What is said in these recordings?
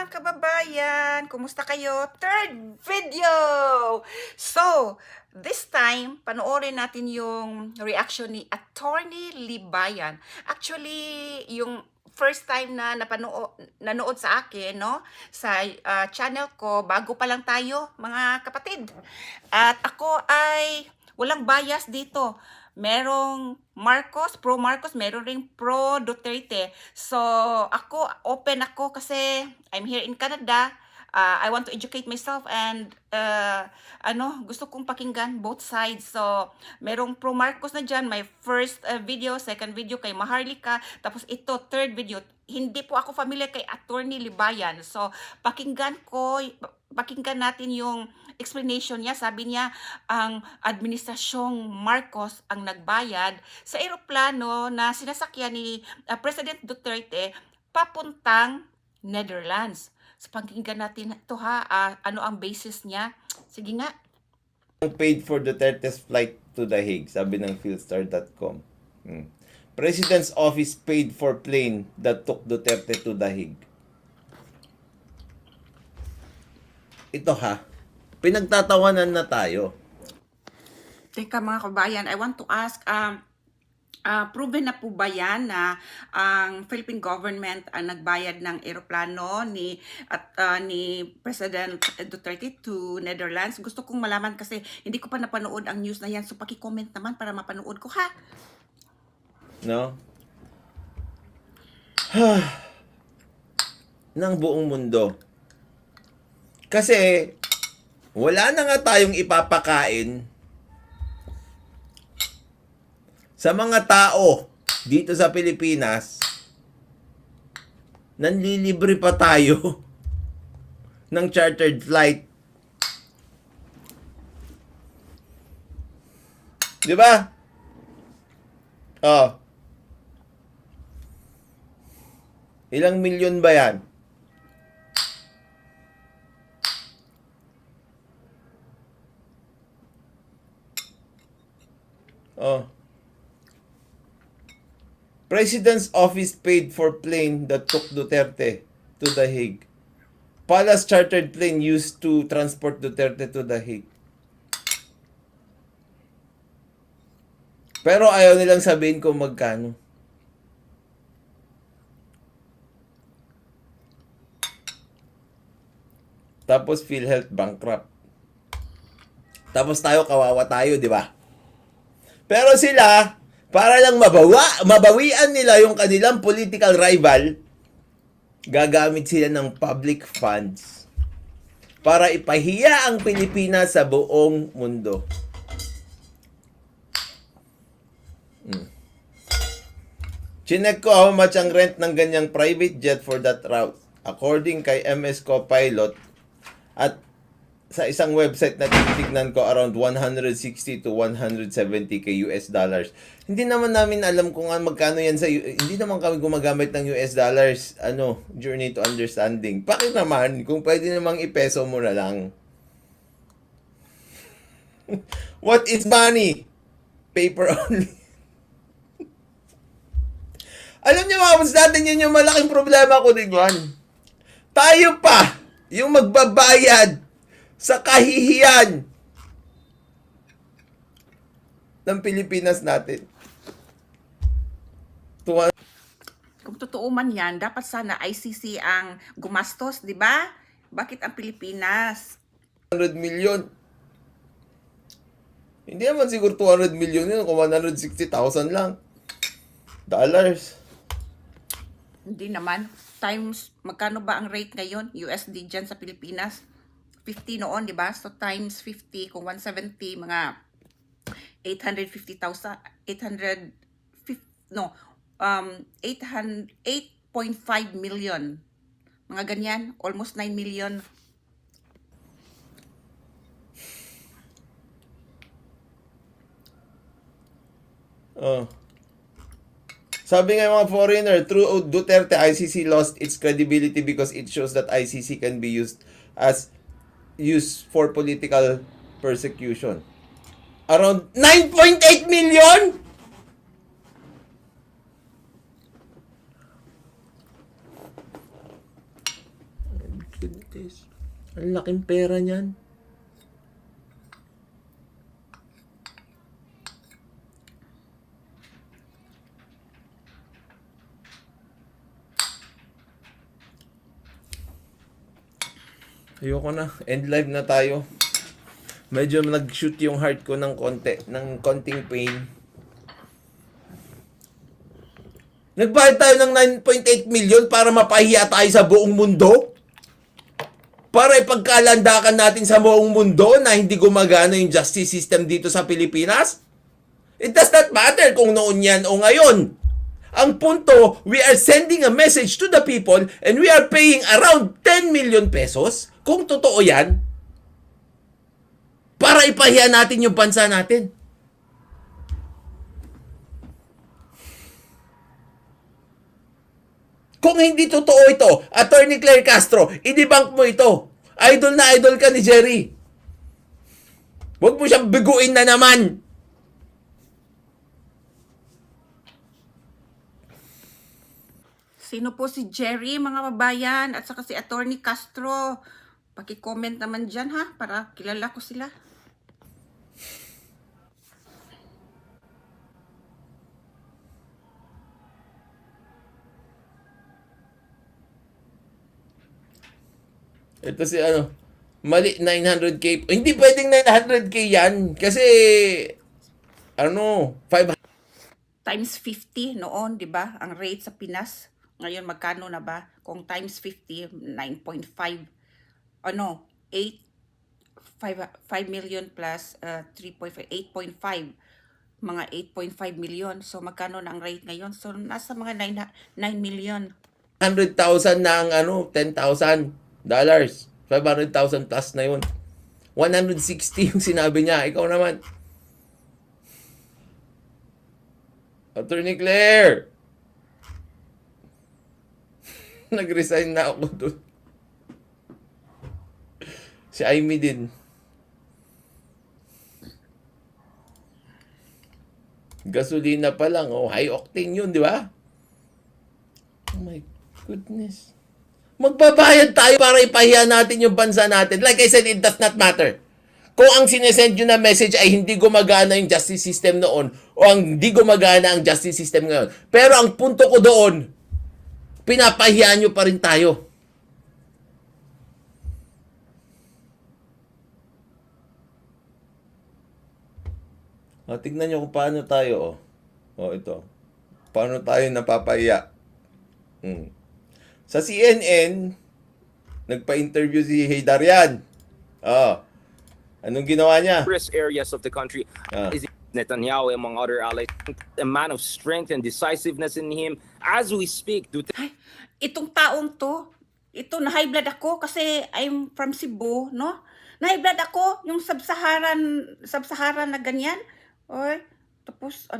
kababayan! Kumusta kayo? Third video! So, this time, panoorin natin yung reaction ni Attorney Libayan. Actually, yung first time na nanood sa akin, no? Sa channel ko, bago pa lang tayo, mga kapatid. At ako ay walang bias dito. Merong Marcos, pro Marcos, meron ring pro Duterte. So, ako, open ako kasi I'm here in Canada. I want to educate myself and gusto kong pakinggan both sides. So, merong pro Marcos na dyan. My first video, second video kay Maharlika. Tapos ito, third video. Hindi po ako familiar kay Attorney Libayan. So, pakinggan natin yung explanation niya. Sabi niya, ang administrasyong Marcos ang nagbayad sa eroplano na sinasakyan ni President Duterte papuntang Netherlands. So, pakinggan natin ito ha, ano ang basis niya. Sige nga. Paid for Duterte's flight to The Hague, sabi ng Philstar.com. President's office paid for plane that took Duterte to The Hague. Ito ha, pinagtatawanan na tayo. Teka mga kabayan, I want to ask, proven na po ba yan na ang Philippine government ang nagbayad ng eroplano ni President Duterte to Netherlands? Gusto kong malaman kasi hindi ko pa napanood ang news na yan. So paki-comment naman para mapanood ko ha. No? Ng buong mundo. Kasi wala na nga tayong ipapakain sa mga tao dito sa Pilipinas. Nanlilibre pa tayo ng chartered flight. Di ba? Oh. Ilang milyon ba yan? Oh. President's office paid for plane that took Duterte to The Hague. Palace chartered plane used to transport Duterte to The Hague. Pero ayaw nilang sabihin kung magkano. Tapos PhilHealth bankrupt. Tapos tayo kawawa tayo, di ba? Pero sila, para lang mabawian nila yung kanilang political rival, gagamit sila ng public funds para ipahiya ang Pilipinas sa buong mundo. Chinek ko how much ang rent ng ganyang private jet for that route. According kay MS Copilot, at sa isang website na titignan ko, around 160 to 170k US dollars. Hindi naman namin alam kung magkano yan sa hindi naman kami gumagamit ng US dollars. Journey to understanding. Bakit naman kung pwede namang ipeso mo na lang? What is money? Paper only. Alam niyo mga kapatid natin, yun yung malaking problema ko din yan. Tayo pa yung magbabayad sa kahihiyan ng Pilipinas natin. Kung totoo man yan, dapat sana ICC ang gumastos, di ba? Bakit ang Pilipinas? 100 million. Hindi naman siguro 200 million yun, kung 160,000 lang. Dollars. Hindi naman. Times, magkano ba ang rate ngayon? USD dyan sa Pilipinas? 50 noon, di ba? So, times 50, kung 170, mga 850,000, 8.5 million. Mga ganyan, almost 9 million. Sabi nga mga foreigner, through Duterte, ICC lost its credibility because it shows that ICC can be used for political persecution. Around 9.8 million? this. Ang laking pera niyan. Ayoko na. End live na tayo. Medyo nag-shoot yung heart ko ng konting pain. Nagbayad tayo ng 9.8 million para mapahiya tayo sa buong mundo? Para ipagkalandakan natin sa buong mundo na hindi gumagana yung justice system dito sa Pilipinas? It does not matter kung noon yan o ngayon. Ang punto, we are sending a message to the people and we are paying around 10 million pesos, kung totoo yan, para ipahiya natin yung bansa natin. Kung hindi totoo ito, Attorney Claire Castro, i-debunk mo ito. Idol na idol ka ni Jerry. Huwag mo siyang biguin na naman. Sino po si Jerry, mga kabayan, at saka si Attorney Castro? Paki-comment naman dyan, ha, para kilala ko sila. Ito si mali 900k. Hindi pwedeng 900k yan kasi 500 Times 50 noon, di ba? Ang rate sa Pinas. Ngayon, magkano na ba? Kung times 50, 9.5. 8, 5 million plus 3.5, 8.5. Mga 8.5 million. So, magkano na ang rate ngayon? So, nasa mga 9 million. 100,000 na ang $10,000. 500,000 plus na yun. 160 yung sinabi niya. Ikaw naman. Attorney Claire! Nag-resign na ako doon. Si Amy din. Gasolina pa lang. High octane yun, di ba? Oh my goodness. Magbabayad tayo para ipahiya natin yung bansa natin. Like I said, it does not matter. Kung ang sinesend nyo na message ay hindi gumagana yung justice system noon o ang hindi gumagana ang justice system ngayon. Pero ang punto ko doon, pinapahiya nyo pa rin tayo. Tignan nyo kung paano tayo. Ito. Paano tayo napapahiya. Sa CNN, nagpa-interview si Heydarian. Anong ginawa niya? Areas of the country is Netanyahu, among other allies, a man of strength and decisiveness in him. As we speak, Ay, itong taong to, ito, na-high blood ako kasi I'm from Cebu, no? Na-high blood ako, yung sub-Saharan na ganyan. Oy, tapos,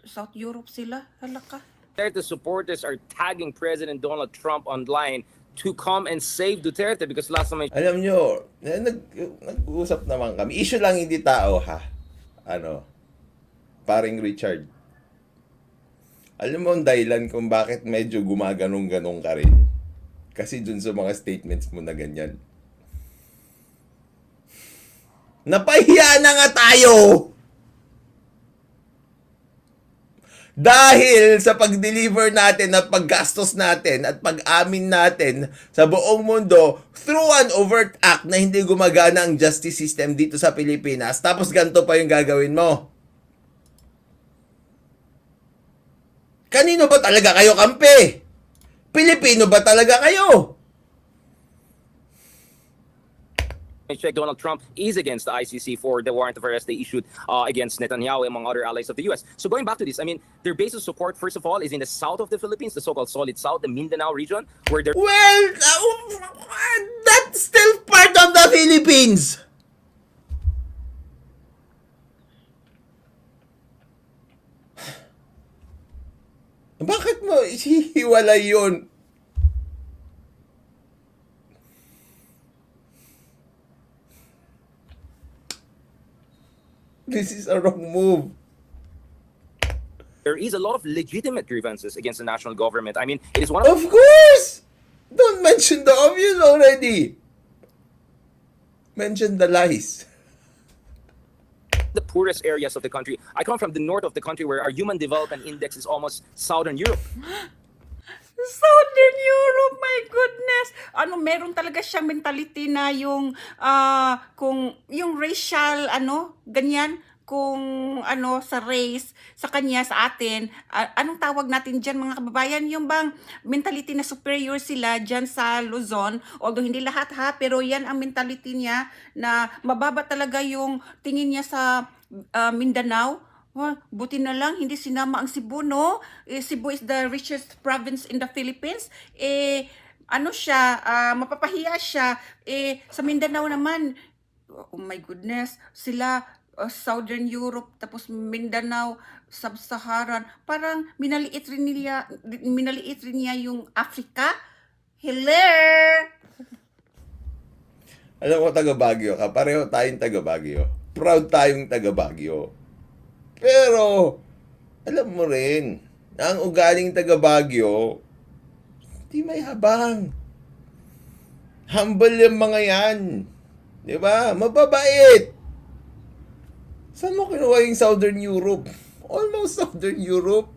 South Europe sila. Halaka. Duterte supporters are tagging President Donald Trump online to come and save Duterte because last time Alam nyo, nag-uusap naman kami. Issue lang hindi tao, ha? Paring Richard. Alam mo ang dahilan kung bakit medyo gumaganong-ganong ka rin? Kasi dun sa mga statements mo na ganyan. Napahiya na nga tayo! Dahil sa pag-deliver natin at paggastos natin at pag-amin natin sa buong mundo through an overt act na hindi gumagana ang justice system dito sa Pilipinas, tapos ganito pa yung gagawin mo. Kanino ba talaga kayo kampi? Pilipino ba talaga kayo? check, Donald Trump is against the ICC for the warrant of arrest they issued against Netanyahu, among other allies of the U.S. So going back to this, I mean, their base of support, first of all, is in the south of the Philippines, the so-called Solid South, the Mindanao region, where they're... Well, that's still part of the Philippines. Bakit mo hihiwalay yun? This is a wrong move. There is a lot of legitimate grievances against the national government. I mean, it is one of... Of course! Don't mention the obvious already. mention the lies. the poorest areas of the country. I come from the north of the country where our human development index is almost Southern Europe. Southern Europe, my goodness. Ano, meron talaga siyang mentality na yung, kung, yung racial, ganyan, kung, sa race, sa kanya, sa atin, anong tawag natin dyan, mga kababayan, yung bang mentality na superior sila dyan sa Luzon, although hindi lahat ha, pero yan ang mentality niya, na mababa talaga yung tingin niya sa Mindanao. Buti na lang hindi sinama ang Cebu, no? Cebu is the richest province in the Philippines. Mapapahiya siya. Sa Mindanao naman, oh my goodness, sila Southern Europe, tapos Mindanao, Sub-Saharan, parang minaliit rin niya yung Africa. Hello! Alam mo, taga Baguio ka. Pareho tayong taga Baguio. Proud tayong taga Baguio. Pero, alam mo rin, na ang ugaling taga Baguio, hindi may habang. Humble yung mga yan. Di ba? Mababait. Saan mo kinuha yung Southern Europe? Almost Southern Europe.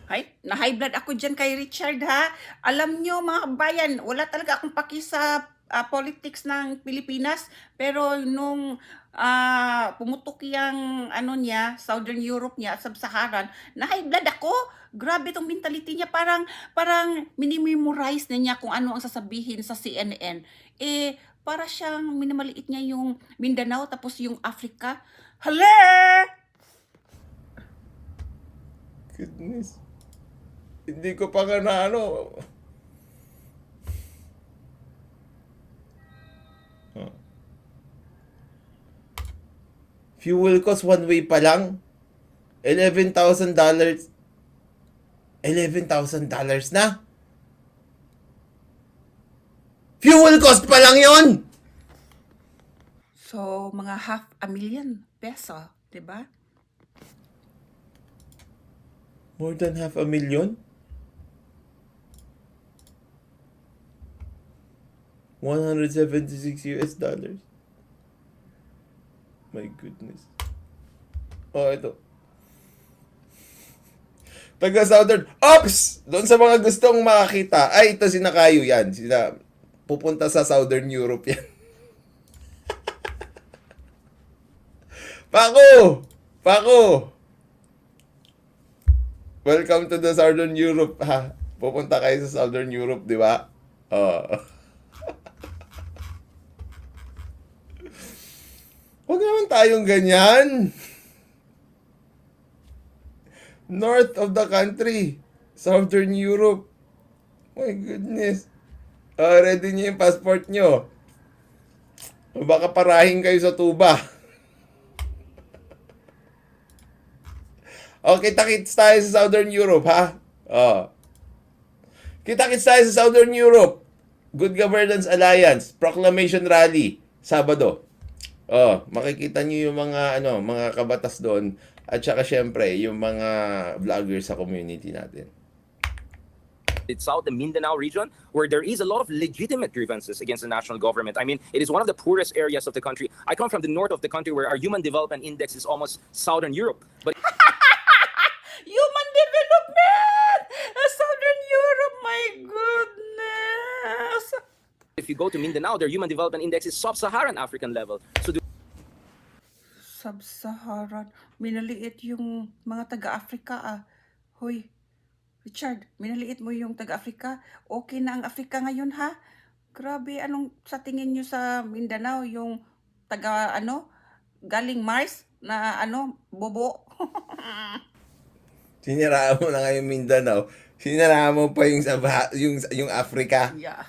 Ay, na-high blood ako dyan kay Richard, ha? Alam nyo, mga kabayan, wala talaga akong paki sa politics ng Pilipinas. Pero nung pumutok yung Southern Europe niya, Sub-Saharan, na-high blood ako. Grabe tong mentality niya. Parang minimemorize na niya kung ano ang sasabihin sa CNN. Para siyang minamaliit niya yung Mindanao tapos yung Africa. Hala! Goodness. Hindi ko pa nga na Fuel cost one way pa lang. $11,000. $11,000 na. Fuel cost pa lang yon. So, mga $500,000, diba? More than $500,000? $176. My goodness. Oh, ito. Taga Southern. Ops! Doon sa mga gustong makakita. Ay, ito sinakayo yan. Pupunta sa Southern Europe yan. Paco! Welcome to the Southern Europe, ha? Pupunta kayo sa Southern Europe, di ba? Huwag naman tayong ganyan. North of the country, Southern Europe. My goodness. Ready niyo yung passport nyo. O baka parahin kayo sa tuba. Kita-kits tayo sa Southern Europe, ha? Kita-kits tayo sa Southern Europe. Good Governance Alliance, Proclamation Rally, Sabado. Makikita niyo yung mga kabatas doon at saka syempre yung mga vloggers sa community natin. It's South, the Mindanao region, where there is a lot of legitimate grievances against the national government. I mean, it is one of the poorest areas of the country. I come from the north of the country where our human development index is almost Southern Europe. But Human development! Southern Europe, my goodness! if you go to Mindanao, their human development index is sub-Saharan African level. So Sub-Saharan. Minaliit yung mga taga-Africa, Hoy, Richard, minaliit mo yung taga-Africa. Okay na ang Africa ngayon, ha? Grabe, anong sa tingin nyo sa Mindanao, yung galing Mars na bobo? Siniraan mo na ngayon Mindanao. Siniraan mo pa yung Africa. Yeah.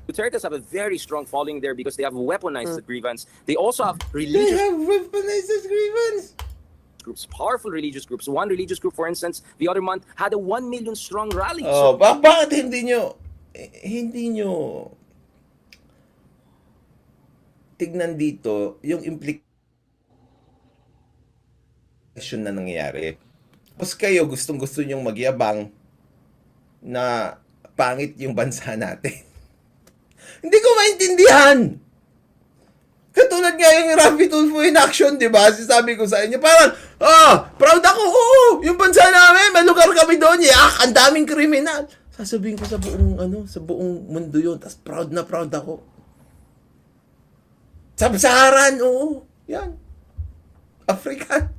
Duterte's have a very strong following there because they have weaponized the grievance. They also have They religious have weaponized this grievance. groups, powerful religious groups. One religious group, for instance, the other month had a 1 million strong rally. Bakit hindi nyo tignan dito yung na nangyayari. Tapos kayo, gustong-gusto nyong magyabang na pangit yung bansa natin. Hindi ko maintindihan. Katulad nga yung Rafi Tulfo in action, di ba? Sabi ko sa inyo, parang, proud ako, oo, yung bansa namin, may lugar kami doon, ang daming kriminal. Sasabihin ko sa buong mundo yun, tas proud na proud ako. Sub-Saharan, oo, yan. African.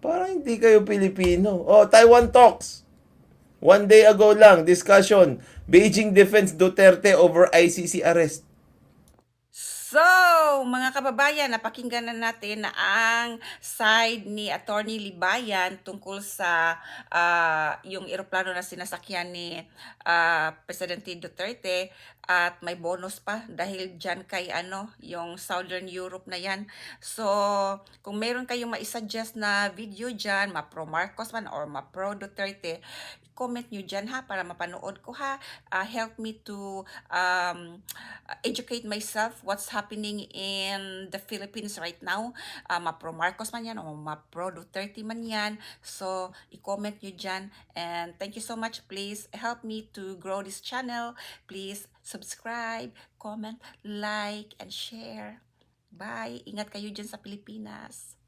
Parang hindi kayo Pilipino. Taiwan talks. One day ago lang, discussion. Beijing defends Duterte over ICC arrest. So, mga kababayan, napakinggan na natin na ang side ni Attorney Libayan tungkol sa yung eroplano na sinasakyan ni Presidente Duterte, at may bonus pa dahil dyan kay yung Southern Europe na yan. So, kung meron kayong maisuggest na video dyan, ma-pro Marcos man or ma-pro Duterte, comment nyo dyan ha, para mapanood ko ha. Help me to educate myself what's happening in the Philippines right now. Ma-pro Marcos man yan o ma-pro Duterte man yan. So, i-comment nyo dyan. And thank you so much. Please help me to grow this channel. Please subscribe, comment, like, and share. Bye! Ingat kayo dyan sa Pilipinas.